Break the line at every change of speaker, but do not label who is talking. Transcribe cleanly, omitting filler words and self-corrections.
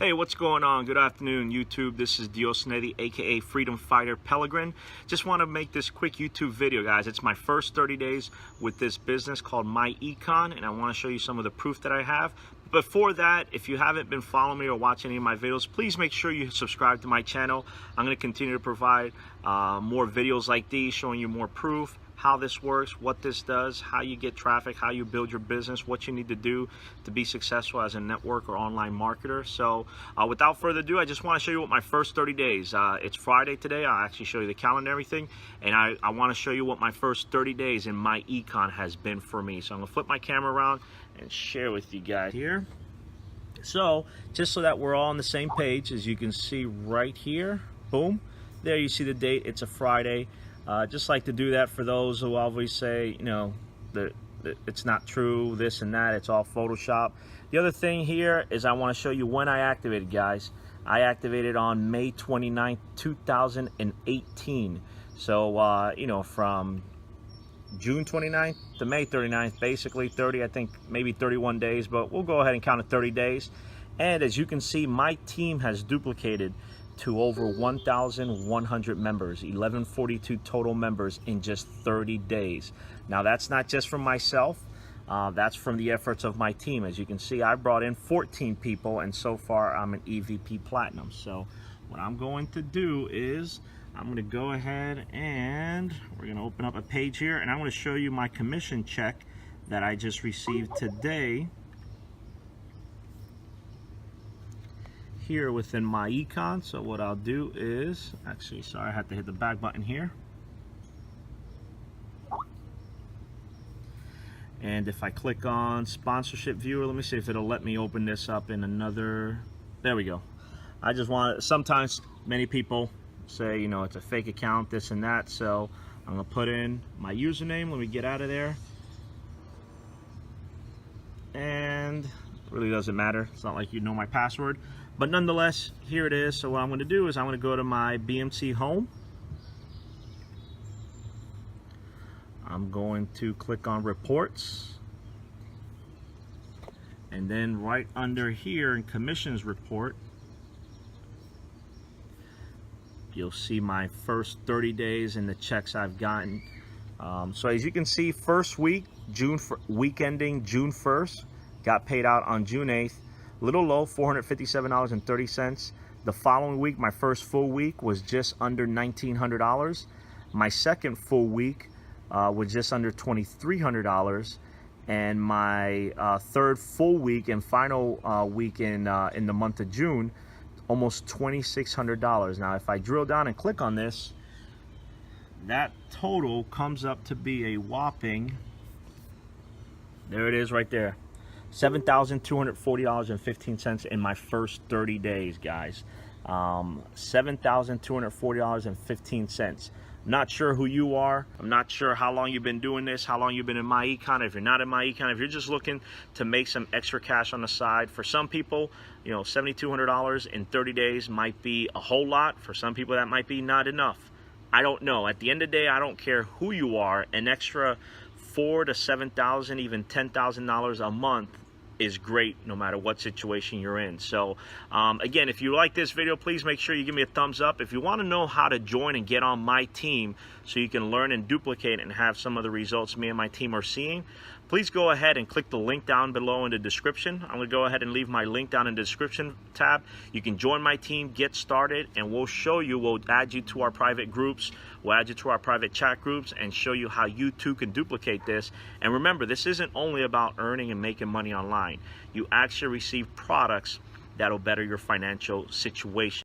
Hey, what's going on? Good afternoon, YouTube. This is Dios Nedi, aka Freedom Fighter Pellegrin. Just want to make this quick YouTube video, guys. It's my first 30 days with this business called myEcon, and I want to show you some of the proof that I have. Before that, if you haven't been following me or watching any of my videos, please make sure you subscribe to my channel. I'm going to continue to provide more videos like these, showing you more proof, how this works, what this does, how you get traffic, how you build your business, what you need to do to be successful as a network or online marketer. So without further ado, I just want to show you what my first 30 days, it's Friday today. I'll actually show you the calendar and everything, and I want to show you what my first 30 days in myEcon has been for me. So I'm going to flip my camera around and share with you guys here. So just so that we're all on the same page, as you can see right here, boom, there you see the date. It's a Friday. Just like to do that for those who always say, you know, that it's not true, this and that, it's all Photoshop. The other thing here is I want to show you when I activated, guys. I activated on May 29th, 2018. So, you know, from June 29th to May 39th, basically 30, I think maybe 31 days, but we'll go ahead and count it 30 days. And as you can see, my team has duplicated to over 1,100 members, 1,142 total members in just 30 days. Now that's not just from myself, that's from the efforts of my team. As you can see, I brought in 14 people, and so far I'm an EVP Platinum. So what I'm going to do is I'm going to go ahead and we're going to open up a page here, and I'm going to show you my commission check that I just received today here within myEcon. So what I'll do is, actually, sorry, I had to hit the back button here. And if I click on sponsorship viewer, let me see if it'll let me open this up in another, there we go. I just want, sometimes many people say, you know, it's a fake account, this and that, so I'm gonna put in my username. Let me get out of there. And it really doesn't matter, it's not like you know my password, but nonetheless, here it is. So what I'm going to do is I'm going to go to my BMC home. I'm going to click on reports, and then right under here in commissions report, you'll see my first 30 days and the checks I've gotten. So as you can see, first week, week ending June 1st, got paid out on June 8th. Little low, $457.30. The following week, my first full week, was just under $1,900. My second full week was just under $2,300, and my third full week and final week in the month of June, almost $2,600. Now, if I drill down and click on this, that total comes up to be a whopping, there it is right there, $7,240.15 in my first 30 days, guys. $7,240.15. Not sure who you are. I'm not sure how long you've been doing this, how long you've been in myEcon. If you're not in myEcon, if you're just looking to make some extra cash on the side, for some people, you know, $7,200 in 30 days might be a whole lot. For some people, that might be not enough. I don't know. At the end of the day, I don't care who you are. An extra $4,000 to $7,000, even $10,000 a month is great no matter what situation you're in. So again, if you like this video, please make sure you give me a thumbs up. If you want to know how to join and get on my team so you can learn and duplicate and have some of the results me and my team are seeing, please go ahead and click the link down below in the description. I'm going to go ahead and leave my link down in the description tab. You can join my team, get started, and we'll show you, we'll add you to our private groups, we'll add you to our private chat groups, and show you how you too can duplicate this. And remember, this isn't only about earning and making money online. You actually receive products that'll better your financial situation.